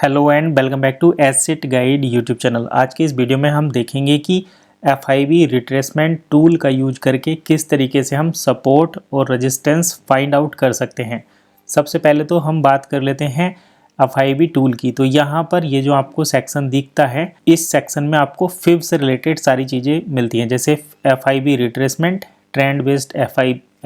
Hello and welcome back to Asset Guide YouTube channel. आज की इस वीडियो में हम देखेंगे कि FIB रिट्रेसमेंट टूल का यूज करके किस तरीके से हम सपोर्ट और रेजिस्टेंस फाइंड आउट कर सकते हैं। सबसे पहले तो हम बात कर लेते हैं FIB टूल की। तो यहाँ पर ये जो आपको सेक्शन दिखता है, इस सेक्शन में आपको फिब से रिलेटेड सारी चीज़ें मिलती हैं, जैसे FIB retracement, trend based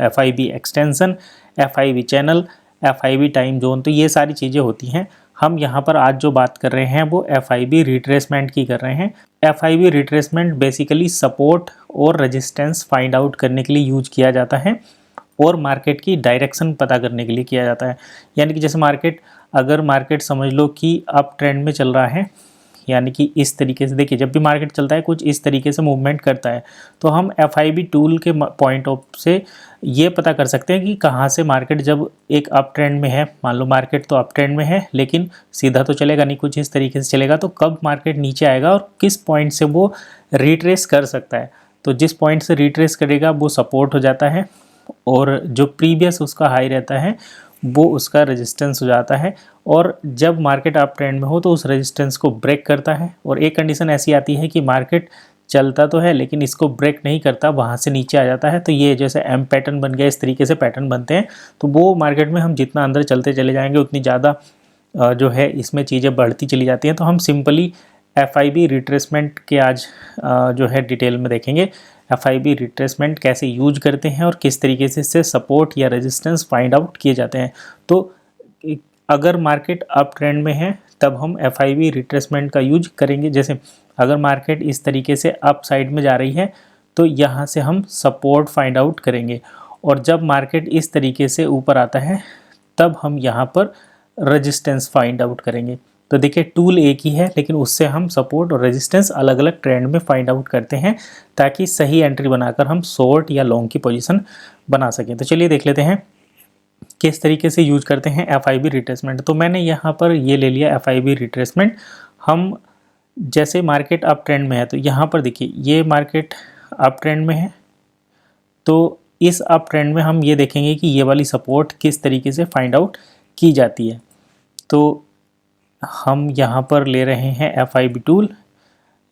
FIB extension, FIB channel, FIB time zone. तो ये सारी चीज़ें होती हैं। हम यहाँ पर आज जो बात कर रहे हैं वो FIB रिट्रेसमेंट की कर रहे हैं। FIB रिट्रेसमेंट बेसिकली सपोर्ट और रेजिस्टेंस फाइंड आउट करने के लिए यूज किया जाता है और मार्केट की डायरेक्शन पता करने के लिए किया जाता है। यानी कि जैसे अगर मार्केट समझ लो कि अप ट्रेंड में चल रहा है, यानी कि इस तरीके से देखिए, जब भी मार्केट चलता है कुछ इस तरीके से मूवमेंट करता है, तो हम FIB टूल के पॉइंट ऑफ से ये पता कर सकते हैं कि कहाँ से मार्केट जब एक अप ट्रेंड में है, मान लो मार्केट तो अप ट्रेंड में है लेकिन सीधा तो चलेगा नहीं, कुछ इस तरीके से चलेगा, तो कब मार्केट नीचे आएगा और किस पॉइंट से वो रिट्रेस कर सकता है। तो जिस पॉइंट से रिट्रेस करेगा वो सपोर्ट हो जाता है और जो प्रीवियस उसका हाई रहता है वो उसका रेजिस्टेंस हो जाता है। और जब मार्केट अप ट्रेंड में हो तो उस रेजिस्टेंस को ब्रेक करता है। और एक कंडीशन ऐसी आती है कि मार्केट चलता तो है लेकिन इसको ब्रेक नहीं करता, वहाँ से नीचे आ जाता है। तो ये जैसे एम पैटर्न बन गया, इस तरीके से पैटर्न बनते हैं। तो वो मार्केट में हम जितना अंदर चलते चले जाएंगे उतनी ज़्यादा जो है इसमें चीज़ें बढ़ती चली जाती हैं। तो हम सिंपली FIB रिट्रेसमेंट के आज जो है डिटेल में देखेंगे FIB रिट्रेसमेंट कैसे यूज करते हैं और किस तरीके से इससे सपोर्ट या रेजिस्टेंस फाइंड आउट किए जाते हैं। तो अगर मार्केट अप ट्रेंड में है तब हम FIB रिट्रेसमेंट का यूज करेंगे। जैसे अगर मार्केट इस तरीके से अप साइड में जा रही है तो यहाँ से हम सपोर्ट फाइंड आउट करेंगे, और जब मार्केट इस तरीके से ऊपर आता है तब हम यहाँ पर रेजिस्टेंस फाइंड आउट करेंगे। तो देखिए टूल एक ही है लेकिन उससे हम सपोर्ट और रेजिस्टेंस अलग अलग ट्रेंड में फाइंड आउट करते हैं ताकि सही एंट्री बनाकर हम शॉर्ट या लॉन्ग की पोजीशन बना सकें। तो चलिए देख लेते हैं किस तरीके से यूज करते हैं FIB रिट्रेसमेंट। तो मैंने यहाँ पर ये ले लिया FIB रिट्रेसमेंट। हम जैसे मार्केट अप ट्रेंड में है तो यहाँ पर देखिए ये मार्केट अप ट्रेंड में है, तो इस अप ट्रेंड में हम ये देखेंगे कि ये वाली सपोर्ट किस तरीके से फाइंड आउट की जाती है। तो हम यहाँ पर ले रहे हैं FIB टूल,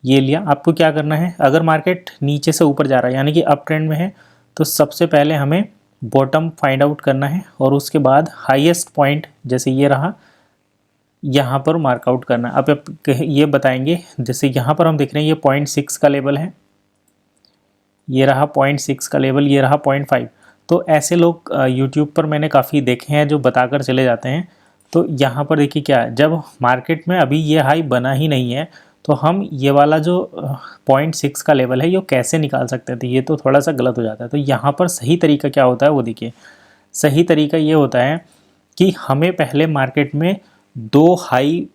ये लिया। आपको क्या करना है, अगर मार्केट नीचे से ऊपर जा रहा है यानी कि अप ट्रेंड में है तो सबसे पहले हमें बॉटम फाइंड आउट करना है और उसके बाद हाईएस्ट पॉइंट जैसे ये रहा यहाँ पर मार्कआउट करना है। अब आप ये बताएंगे, जैसे यहाँ पर हम देख रहे हैं ये 0.6 का लेवल है, ये रहा 0.6 का लेवल, ये रहा 0.5। तो ऐसे लोग यूट्यूब पर मैंने काफ़ी देखे हैं जो बताकर चले जाते हैं। तो यहाँ पर देखिए क्या है, जब मार्केट में अभी ये हाई बना ही नहीं है तो हम ये वाला जो 0.6 का लेवल है ये कैसे निकाल सकते हैं, तो ये तो थोड़ा सा गलत हो जाता है। तो यहाँ पर सही तरीका क्या होता है वो देखिए, सही तरीका ये होता है कि हमें पहले मार्केट में दो हाई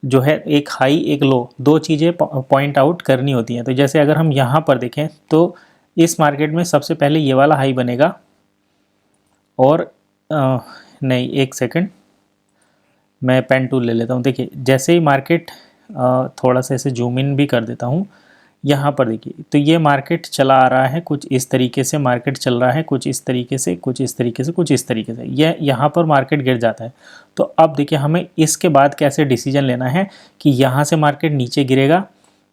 जो है, एक हाई एक लो, दो चीज़ें पॉइंट आउट करनी होती हैं। तो जैसे अगर हम यहाँ पर देखें तो इस मार्केट में सबसे पहले ये वाला हाई बनेगा और नहीं, एक सेकंड मैं पेन टूल ले लेता हूँ। देखिए जैसे ही मार्केट थोड़ा सा ऐसे जूम इन भी कर देता हूँ, यहाँ पर देखिए तो ये मार्केट चला आ रहा है कुछ इस तरीके से, मार्केट चल रहा है कुछ इस तरीके से, कुछ इस तरीके से, कुछ इस तरीके से, ये यहाँ पर मार्केट गिर जाता है। तो अब देखिए हमें इसके बाद कैसे डिसीजन लेना है कि यहाँ से मार्केट नीचे गिरेगा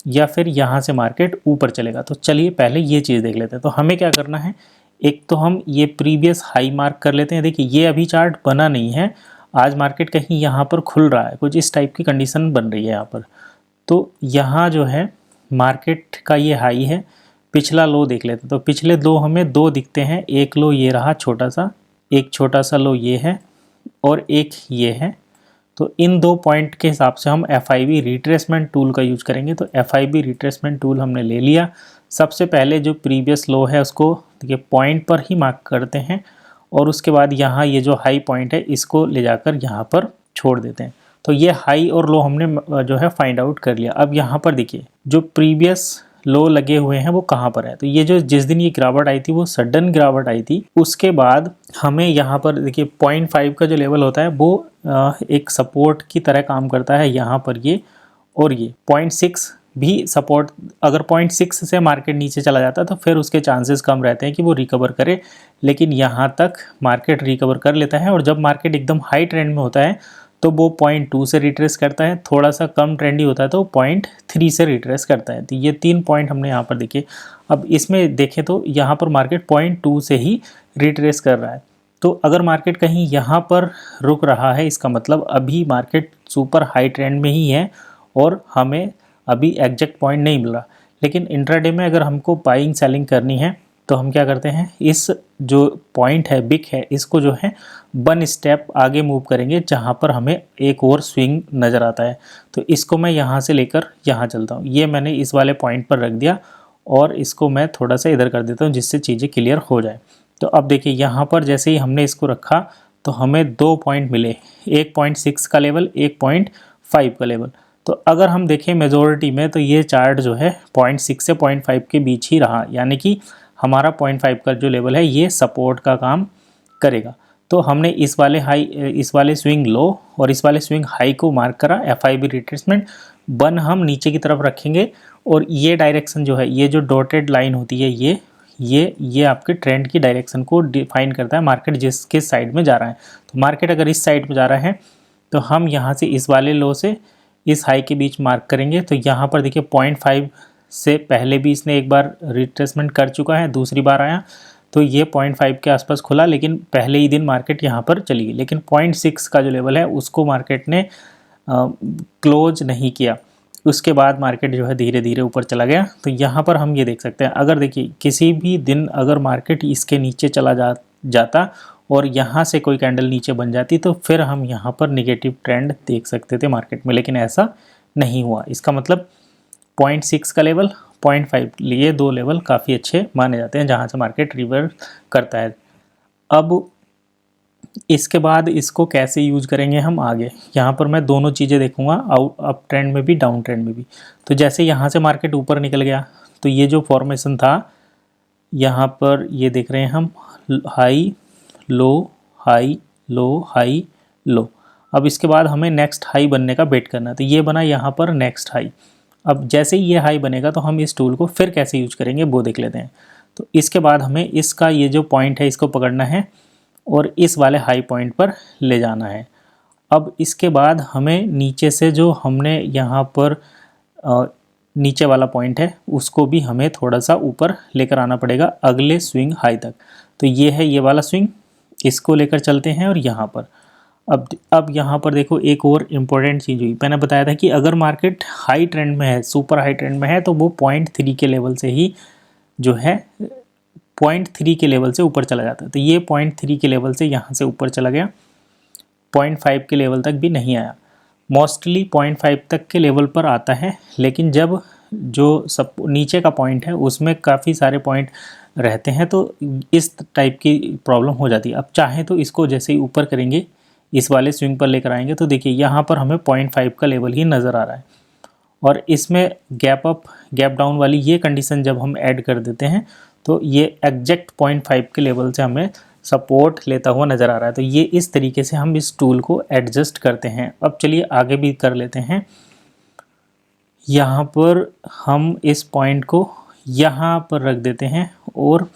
या फिर यहाँ से मार्केट ऊपर चलेगा। तो चलिए पहले ये चीज़ देख लेते हैं। तो हमें क्या करना है, एक तो हम ये प्रीवियस हाई मार्क कर लेते हैं। देखिए ये अभी चार्ट बना नहीं है, आज मार्केट कहीं यहाँ पर खुल रहा है, कुछ इस टाइप की कंडीशन बन रही है यहाँ पर। तो यहाँ जो है मार्केट का ये हाई है, पिछला लो देख लेते हैं। तो पिछले दो हमें दो दिखते हैं, एक लो ये रहा छोटा सा, एक छोटा सा लो ये है और एक ये है। तो इन दो पॉइंट के हिसाब से हम FIB रिट्रेसमेंट टूल का यूज करेंगे। तो FIB रिट्रेसमेंट टूल हमने ले लिया। सबसे पहले जो प्रीवियस लो है उसको देखिए पॉइंट पर ही मार्क करते हैं और उसके बाद यहाँ ये जो हाई पॉइंट है इसको ले जाकर यहाँ पर छोड़ देते हैं। तो ये हाई और लो हमने जो है फाइंड आउट कर लिया। अब यहाँ पर देखिए जो प्रीवियस लो लगे हुए हैं वो कहाँ पर है, तो ये जो जिस दिन ये गिरावट आई थी वो सडन गिरावट आई थी। उसके बाद हमें यहाँ पर देखिए 0.5 का जो लेवल होता है वो एक सपोर्ट की तरह काम करता है यहाँ पर ये, और ये 0.6 भी सपोर्ट। अगर 0.6 से मार्केट नीचे चला जाता तो फिर उसके चांसेस कम रहते हैं कि वो रिकवर करे, लेकिन यहाँ तक मार्केट रिकवर कर लेता है। और जब मार्केट एकदम हाई ट्रेंड में होता है तो वो 0.2 से रिट्रेस करता है, थोड़ा सा कम ट्रेंडी होता है तो 0.3 से रिट्रेस करता है। तो ये 3 पॉइंट हमने यहाँ पर देखे। अब इसमें देखें तो यहाँ पर मार्केट 0.2 से ही रिट्रेस कर रहा है। तो अगर मार्केट कहीं यहाँ पर रुक रहा है, इसका मतलब अभी मार्केट सुपर हाई ट्रेंड में ही है और हमें अभी एग्जैक्ट पॉइंट नहीं मिल रहा। लेकिन इंट्राडे में अगर हमको बाइंग सेलिंग करनी है तो हम क्या करते हैं, इस जो पॉइंट है बिग है, इसको जो है 1 स्टेप आगे मूव करेंगे जहाँ पर हमें एक और स्विंग नज़र आता है। तो इसको मैं यहाँ से लेकर यहाँ चलता हूँ। ये मैंने इस वाले पॉइंट पर रख दिया और इसको मैं थोड़ा सा इधर कर देता हूँ जिससे चीज़ें क्लियर हो जाए। तो अब देखिए यहाँ पर जैसे ही हमने इसको रखा तो हमें 2 पॉइंट मिले, एक 0.6 का लेवल, एक 0.5 का लेवल। तो अगर हम देखें मेजॉरिटी में तो ये चार्ट जो है 0.6 से 0.5 के बीच ही रहा, यानी कि हमारा 0.5 का जो लेवल है ये सपोर्ट का काम करेगा। तो हमने इस वाले स्विंग लो और इस वाले स्विंग हाई को मार्क करा, FIB रिट्रेसमेंट 1 हम नीचे की तरफ रखेंगे और ये डायरेक्शन जो है, ये जो डॉटेड लाइन होती है, ये आपके ट्रेंड की डायरेक्शन को डिफाइन करता है, मार्केट जिसके साइड में जा रहा है। तो मार्केट अगर इस साइड में जा रहा है तो हम यहाँ से इस वाले लो से इस हाई के बीच मार्क करेंगे। तो यहाँ पर देखिए 0.5 से पहले भी इसने एक बार रिट्रेसमेंट कर चुका है, दूसरी बार आया तो ये 0.5 के आसपास खुला, लेकिन पहले ही दिन मार्केट यहाँ पर चली गई। लेकिन 0.6 का जो लेवल है उसको मार्केट ने क्लोज नहीं किया, उसके बाद मार्केट जो है धीरे धीरे ऊपर चला गया। तो यहाँ पर हम ये देख सकते हैं, अगर देखिए किसी भी दिन अगर मार्केट इसके नीचे चला जाता और यहाँ से कोई कैंडल नीचे बन जाती तो फिर हम यहाँ पर निगेटिव ट्रेंड देख सकते थे मार्केट में, लेकिन ऐसा नहीं हुआ। इसका मतलब 0.6 का लेवल, 0.5, ये 2 लेवल काफ़ी अच्छे माने जाते हैं जहाँ से मार्केट रिवर्स करता है। अब इसके बाद इसको कैसे यूज करेंगे हम आगे, यहाँ पर मैं दोनों चीज़ें देखूंगा, अप ट्रेंड में भी डाउन ट्रेंड में भी। तो जैसे यहाँ से मार्केट ऊपर निकल गया तो ये जो फॉर्मेशन था यहाँ पर ये देख रहे हैं हम, high low high low high low. अब इसके बाद हमें नेक्स्ट हाई बनने का वेट करना है। तो ये बना यहाँ पर नेक्स्ट हाई। अब जैसे ही ये हाई बनेगा तो हम इस टूल को फिर कैसे यूज करेंगे वो देख लेते हैं। तो इसके बाद हमें इसका ये जो पॉइंट है इसको पकड़ना है और इस वाले हाई पॉइंट पर ले जाना है। अब इसके बाद हमें नीचे से जो हमने यहाँ पर नीचे वाला पॉइंट है उसको भी हमें थोड़ा सा ऊपर लेकर आना पड़ेगा अगले स्विंग हाई तक। तो ये है ये वाला स्विंग, इसको लेकर चलते हैं और यहाँ पर अब यहाँ पर देखो एक और इम्पोर्टेंट चीज़ हुई। मैंने बताया था कि अगर मार्केट हाई ट्रेंड में है, सुपर हाई ट्रेंड में है, तो वो 0.3 के लेवल से ही जो है 0.3 के लेवल से ऊपर चला जाता है। तो ये 0.3 के लेवल से यहाँ से ऊपर चला गया, 0.5 के लेवल तक भी नहीं आया। मोस्टली 0.5 तक के लेवल पर आता है, लेकिन जब जो सब नीचे का पॉइंट है उसमें काफ़ी सारे पॉइंट रहते हैं तो इस टाइप की प्रॉब्लम हो जाती है। अब चाहें तो इसको जैसे ही ऊपर करेंगे, इस वाले स्विंग पर लेकर आएंगे तो देखिए यहाँ पर हमें 0.5 का लेवल ही नज़र आ रहा है और इसमें गैप अप गैप डाउन वाली ये कंडीशन जब हम ऐड कर देते हैं तो ये एग्जैक्ट 0.5 के लेवल से हमें सपोर्ट लेता हुआ नज़र आ रहा है। तो ये इस तरीके से हम इस टूल को एडजस्ट करते हैं। अब चलिए आगे भी कर लेते हैं। यहाँ पर हम इस पॉइंट को यहाँ पर रख देते हैं और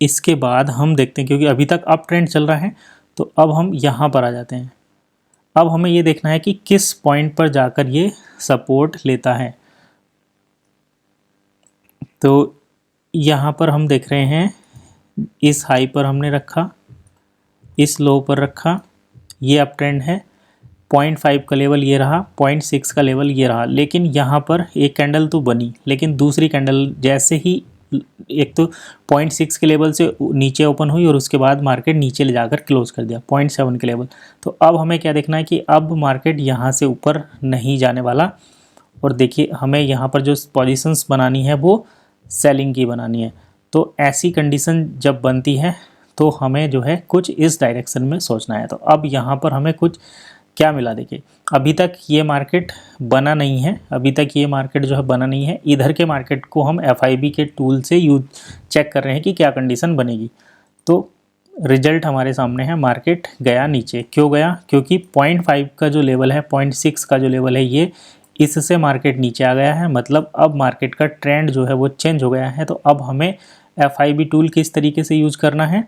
इसके बाद हम देखते हैं, क्योंकि अभी तक अप ट्रेंड चल रहा है, तो अब हम यहाँ पर आ जाते हैं। अब हमें ये देखना है कि किस पॉइंट पर जाकर ये सपोर्ट लेता है। तो यहाँ पर हम देख रहे हैं इस हाई पर हमने रखा, इस लो पर रखा, ये अप ट्रेंड है, 0.5 का लेवल ये रहा, 0.6 का लेवल ये रहा। लेकिन यहाँ पर एक कैंडल तो बनी, लेकिन दूसरी कैंडल जैसे ही एक तो 0.6 के लेवल से नीचे ओपन हुई और उसके बाद मार्केट नीचे ले जाकर क्लोज कर दिया 0.7 के लेवल। तो अब हमें क्या देखना है कि अब मार्केट यहाँ से ऊपर नहीं जाने वाला। और देखिए हमें यहाँ पर जो पोजीशंस बनानी है वो सेलिंग की बनानी है। तो ऐसी कंडीशन जब बनती है तो हमें जो है कुछ इस डायरेक्शन में सोचना है। तो अब यहाँ पर हमें कुछ क्या मिला, देखिए अभी तक ये मार्केट बना नहीं है, अभी तक ये मार्केट जो है बना नहीं है। इधर के मार्केट को हम FIB के टूल से यूज चेक कर रहे हैं कि क्या कंडीशन बनेगी। तो रिजल्ट हमारे सामने है, मार्केट गया नीचे। क्यों गया? क्योंकि 0.5 का जो लेवल है, 0.6 का जो लेवल है, ये इससे मार्केट नीचे आ गया है। मतलब अब मार्केट का ट्रेंड जो है वो चेंज हो गया है। तो अब हमें FIB टूल किस तरीके से यूज करना है,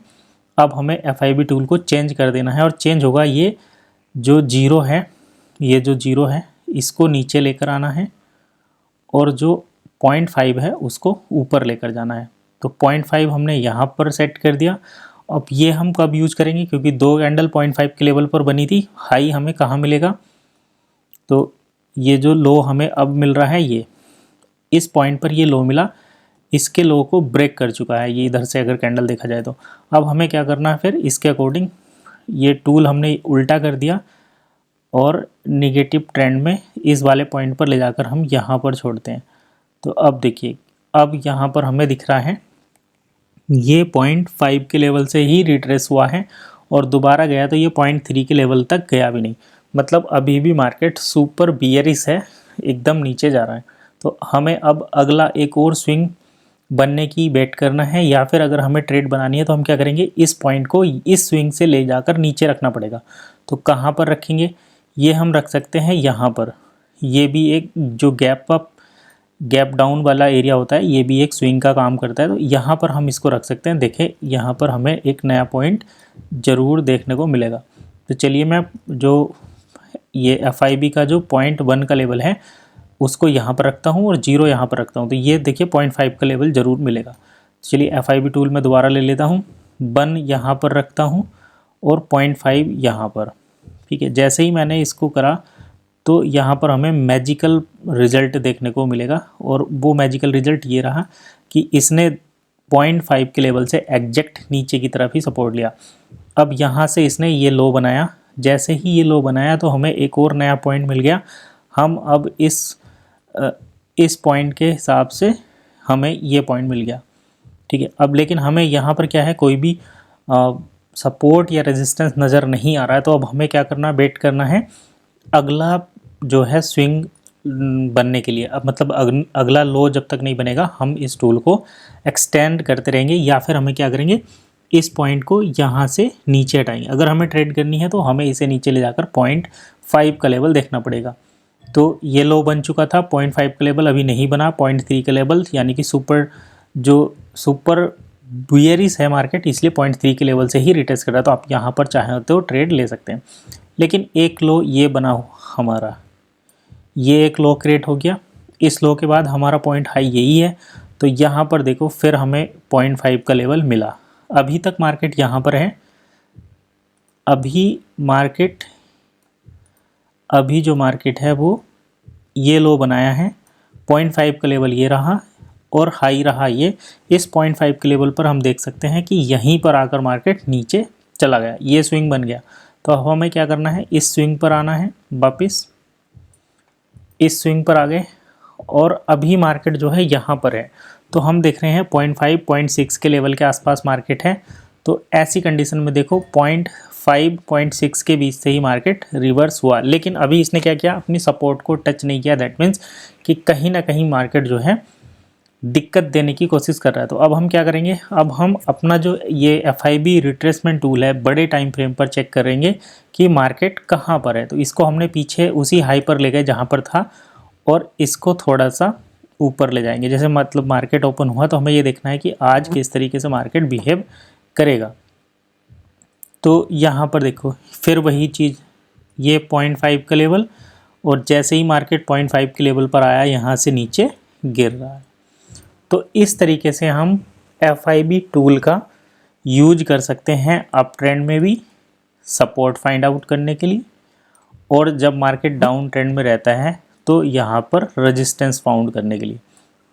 अब हमें FIB टूल को चेंज कर देना है और चेंज होगा ये जो जीरो है, ये जो जीरो है इसको नीचे लेकर आना है और जो 0.5 है उसको ऊपर लेकर जाना है। तो 0.5 हमने यहाँ पर सेट कर दिया। अब ये हम कब यूज करेंगे, क्योंकि दो कैंडल 0.5 के लेवल पर बनी थी। हाई हमें कहाँ मिलेगा, तो ये जो लो हमें अब मिल रहा है, ये इस पॉइंट पर ये लो मिला, इसके लो को ब्रेक कर चुका है ये इधर से अगर कैंडल देखा जाए तो। अब हमें क्या करना है, फिर इसके अकॉर्डिंग ये टूल हमने उल्टा कर दिया और निगेटिव ट्रेंड में इस वाले पॉइंट पर ले जाकर हम यहाँ पर छोड़ते हैं। तो अब देखिए, अब यहाँ पर हमें दिख रहा है ये 0.5 के लेवल से ही रिट्रेस हुआ है और दोबारा गया तो ये 0.3 के लेवल तक गया भी नहीं। मतलब अभी भी मार्केट सुपर बियरिश है, एकदम नीचे जा रहा है। तो हमें अब अगला एक और स्विंग बनने की वेट करना है, या फिर अगर हमें ट्रेड बनानी है तो हम क्या करेंगे, इस पॉइंट को इस स्विंग से ले जाकर नीचे रखना पड़ेगा। तो कहाँ पर रखेंगे, ये हम रख सकते हैं यहाँ पर। ये भी एक जो गैप अप गैप डाउन वाला एरिया होता है, ये भी एक स्विंग का काम करता है। तो यहाँ पर हम इसको रख सकते हैं। देखें यहाँ पर हमें एक नया पॉइंट ज़रूर देखने को मिलेगा। तो चलिए मैं जो ये FIB का जो 0.1 का लेवल है उसको यहाँ पर रखता हूँ और जीरो यहाँ पर रखता हूँ। तो ये देखिए 0.5 का लेवल ज़रूर मिलेगा। चलिए FIB टूल में दोबारा ले लेता हूँ, 1 यहाँ पर रखता हूँ और 0.5 यहाँ पर। ठीक है, जैसे ही मैंने इसको करा तो यहाँ पर हमें मैजिकल रिजल्ट देखने को मिलेगा और वो मैजिकल रिजल्ट ये रहा कि इसने 0.5 के लेवल से एग्जैक्ट नीचे की तरफ ही सपोर्ट लिया। अब यहाँ से इसने ये लो बनाया, जैसे ही ये लो बनाया तो हमें एक और नया पॉइंट मिल गया। हम अब इस पॉइंट के हिसाब से हमें ये पॉइंट मिल गया। ठीक है, अब लेकिन हमें यहाँ पर क्या है, कोई भी सपोर्ट या रेजिस्टेंस नज़र नहीं आ रहा है। तो अब हमें क्या करना, वेट करना है अगला जो है स्विंग बनने के लिए। अब मतलब अगला लो जब तक नहीं बनेगा हम इस टूल को एक्सटेंड करते रहेंगे, या फिर हमें क्या करेंगे, इस पॉइंट को यहाँ से नीचे हटाएंगे। अगर हमें ट्रेड करनी है तो हमें इसे नीचे ले जाकर 0.5 का लेवल देखना पड़ेगा। तो ये लो बन चुका था, 0.5 का लेवल अभी नहीं बना, 0.3 का लेवल, यानी कि सुपर बियरिश है मार्केट, इसलिए 0.3 के लेवल से ही रिटेस्ट कर रहा है। तो आप यहाँ पर चाहें तो ट्रेड ले सकते हैं। लेकिन एक लो ये बना हमारा, ये एक लो क्रिएट हो गया। इस लो के बाद हमारा पॉइंट हाई यही है। तो यहाँ पर देखो फिर हमें 0.5 का लेवल मिला। अभी तक मार्केट यहाँ पर है। अभी जो मार्केट है वो ये लो बनाया है, 0.5 का लेवल ये रहा और हाई रहा ये। इस 0.5 के लेवल पर हम देख सकते हैं कि यहीं पर आकर मार्केट नीचे चला गया, ये स्विंग बन गया। तो अब हमें क्या करना है, इस स्विंग पर आना है, वापस इस स्विंग पर आ गए और अभी मार्केट जो है यहाँ पर है। तो हम देख रहे हैं 0.5 0.6 के लेवल के आसपास मार्केट है। तो ऐसी कंडीशन में देखो 0.5 0.6 के बीच से ही मार्केट रिवर्स हुआ, लेकिन अभी इसने क्या किया, अपनी सपोर्ट को टच नहीं किया। दैट मीन्स कि कहीं ना कहीं मार्केट जो है दिक्कत देने की कोशिश कर रहा है। तो अब हम क्या करेंगे, अब हम अपना जो ये FIB रिट्रेसमेंट टूल है बड़े टाइम फ्रेम पर चेक करेंगे कि मार्केट कहाँ पर है। तो इसको हमने पीछे उसी हाई पर ले गए जहाँ पर था और इसको थोड़ा सा ऊपर ले जाएंगे। जैसे मतलब मार्केट ओपन हुआ तो हमें ये देखना है कि आज किस तरीके से मार्केट बिहेव करेगा। तो यहाँ पर देखो फिर वही चीज़, ये 0.5 का लेवल और जैसे ही मार्केट 0.5 के लेवल पर आया यहाँ से नीचे गिर रहा है। तो इस तरीके से हम FIB टूल का यूज कर सकते हैं अप ट्रेंड में भी सपोर्ट फाइंड आउट करने के लिए, और जब मार्केट डाउन ट्रेंड में रहता है तो यहाँ पर रेजिस्टेंस फाउंड करने के लिए।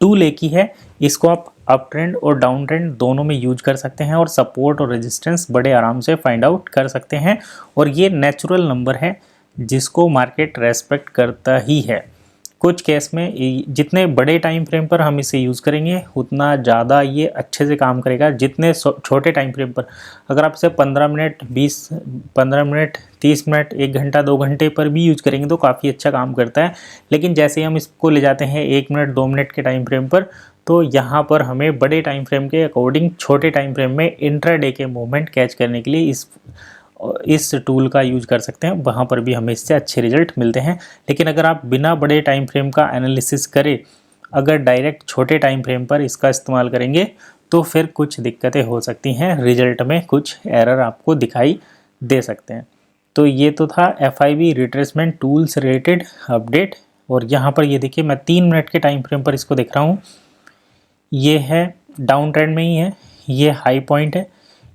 टूल एक ही है, इसको आप अप ट्रेंड और डाउन ट्रेंड दोनों में यूज कर सकते हैं और सपोर्ट और रेजिस्टेंस बड़े आराम से फाइंड आउट कर सकते हैं। और ये नेचुरल नंबर है जिसको मार्केट रेस्पेक्ट करता ही है। कुछ केस में जितने बड़े टाइम फ्रेम पर हम इसे यूज़ करेंगे उतना ज़्यादा ये अच्छे से काम करेगा। जितने छोटे टाइम फ्रेम पर अगर आप इसे 15 मिनट 15 मिनट 30 मिनट 1 घंटा 2 घंटे पर भी यूज करेंगे तो काफ़ी अच्छा काम करता है। लेकिन जैसे हम इसको ले जाते हैं 1 मिनट 2 मिनट के टाइम फ्रेम पर, तो यहाँ पर हमें बड़े टाइम फ्रेम के अकॉर्डिंग छोटे टाइम फ्रेम में इंट्राडे के मूवमेंट कैच करने के लिए इस टूल का यूज कर सकते हैं। वहाँ पर भी हमें इससे अच्छे रिजल्ट मिलते हैं। लेकिन अगर आप बिना बड़े टाइम फ्रेम का एनालिसिस करें, अगर डायरेक्ट छोटे टाइम फ्रेम पर इसका इस्तेमाल करेंगे तो फिर कुछ दिक्कतें हो सकती हैं, रिजल्ट में कुछ एरर आपको दिखाई दे सकते हैं। तो ये तो था FIB रिट्रेसमेंट टूल से रिलेटेड अपडेट। और यहाँ पर ये देखिए मैं 3 मिनट के टाइम फ्रेम पर इसको देख रहा हूँ। ये है डाउन ट्रेंड में ही है, ये हाई पॉइंट है,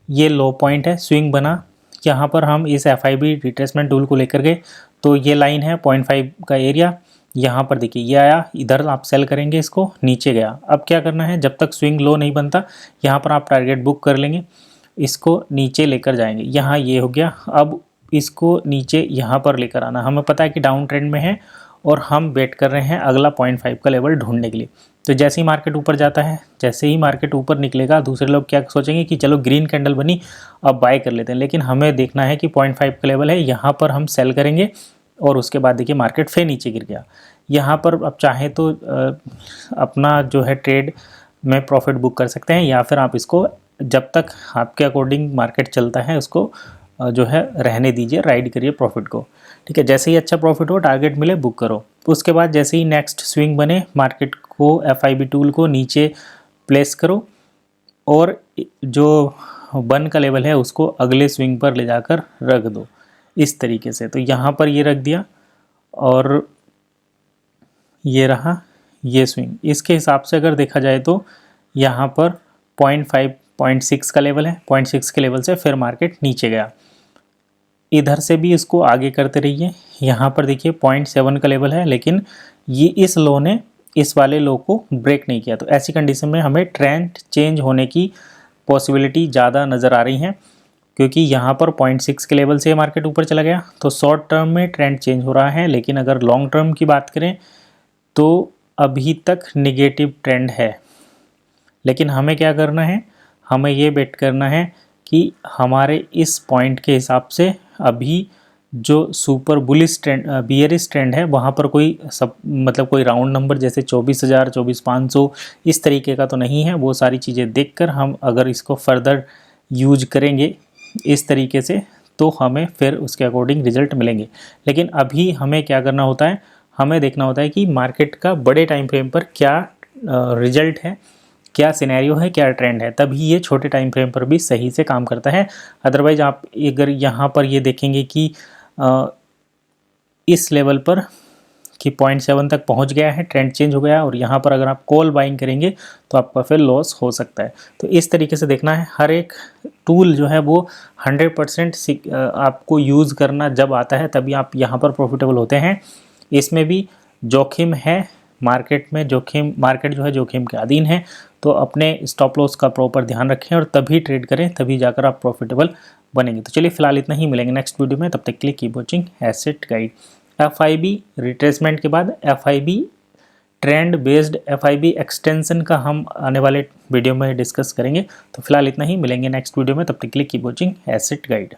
ये लो पॉइंट है, स्विंग बना। यहाँ पर हम इस FIB रिट्रेसमेंट टूल को लेकर गए तो ये लाइन है 0.5 का एरिया। यहाँ पर देखिए ये आया, इधर आप सेल करेंगे, इसको नीचे गया। अब क्या करना है, जब तक स्विंग लो नहीं बनता यहाँ पर आप टारगेट बुक कर लेंगे, इसको नीचे लेकर जाएंगे। यहाँ ये हो गया, अब इसको नीचे यहाँ पर लेकर आना। हमें पता है कि डाउन ट्रेंड में है और हम वेट कर रहे हैं अगला 0.5 का लेवल ढूंढने के लिए। तो जैसे ही मार्केट ऊपर जाता है, जैसे ही मार्केट ऊपर निकलेगा, दूसरे लोग क्या सोचेंगे कि चलो ग्रीन कैंडल बनी, अब बाय कर लेते हैं। लेकिन हमें देखना है कि 0.5 का लेवल है, यहाँ पर हम सेल करेंगे और उसके बाद देखिए मार्केट फिर नीचे गिर गया। यहाँ पर आप चाहें तो अपना जो है ट्रेड में प्रॉफिट बुक कर सकते हैं, या फिर आप इसको जब तक आपके अकॉर्डिंग मार्केट चलता है उसको जो है रहने दीजिए, राइड करिए प्रॉफिट को। ठीक है, जैसे ही अच्छा प्रॉफिट हो, टारगेट मिले, बुक करो। उसके बाद जैसे ही नेक्स्ट स्विंग बने, मार्केट को FIB टूल को नीचे प्लेस करो और जो बन का लेवल है उसको अगले स्विंग पर ले जाकर रख दो इस तरीके से। तो यहाँ पर ये रख दिया और ये रहा ये स्विंग। इसके हिसाब से अगर देखा जाए तो यहाँ पर 0.5 0.6 का लेवल है, 0.6 के लेवल से फिर मार्केट नीचे गया। इधर से भी इसको आगे करते रहिए। यहाँ पर देखिए 0.7 का लेवल है, लेकिन ये इस लो ने इस वाले लो को ब्रेक नहीं किया। तो ऐसी कंडीशन में हमें ट्रेंड चेंज होने की पॉसिबिलिटी ज़्यादा नज़र आ रही है, क्योंकि यहाँ पर 0.6 के लेवल से मार्केट ऊपर चला गया। तो शॉर्ट टर्म में ट्रेंड चेंज हो रहा है, लेकिन अगर लॉन्ग टर्म की बात करें तो अभी तक नेगेटिव ट्रेंड है। लेकिन हमें क्या करना है, हमें ये बेट करना है कि हमारे इस पॉइंट के हिसाब से अभी जो super bullish trend, bearish trend है, वहाँ पर कोई मतलब कोई राउंड नंबर जैसे 24,000 24,500 इस तरीके का तो नहीं है। वो सारी चीज़ें देखकर हम अगर इसको फर्दर यूज करेंगे इस तरीके से तो हमें फिर उसके अकॉर्डिंग रिजल्ट मिलेंगे। लेकिन अभी हमें क्या करना होता है, हमें देखना होता है कि मार्केट का बड़े टाइम फ्रेम पर क्या रिजल्ट है, क्या सिनेरियो है, क्या ट्रेंड है, तभी ये छोटे टाइम फ्रेम पर भी सही से काम करता है। अदरवाइज आप अगर यहाँ पर ये देखेंगे कि इस लेवल पर कि 0.7 तक पहुँच गया है, ट्रेंड चेंज हो गया, और यहाँ पर अगर आप कॉल बाइंग करेंगे तो आपका फिर लॉस हो सकता है। तो इस तरीके से देखना है। हर एक टूल जो है वो 100% आपको यूज़ करना जब आता है तभी आप यहाँ पर प्रॉफिटेबल होते हैं। इसमें भी जोखिम है, मार्केट में जोखिम, मार्केट जो है जोखिम के अधीन है। तो अपने स्टॉप लॉस का प्रॉपर ध्यान रखें और तभी ट्रेड करें, तभी जाकर आप प्रॉफिटेबल बनेंगे। तो चलिए फिलहाल इतना ही, मिलेंगे नेक्स्ट वीडियो में। तब तक के लिए keep watching asset guide. FIB retracement के बाद FIB trend based FIB extension का हम आने वाले वीडियो में डिस्कस करेंगे। तो फिलहाल इतना ही, मिलेंगे नेक्स्ट वीडियो में। तब तक के लिए कीप वॉचिंग एसेट गाइड।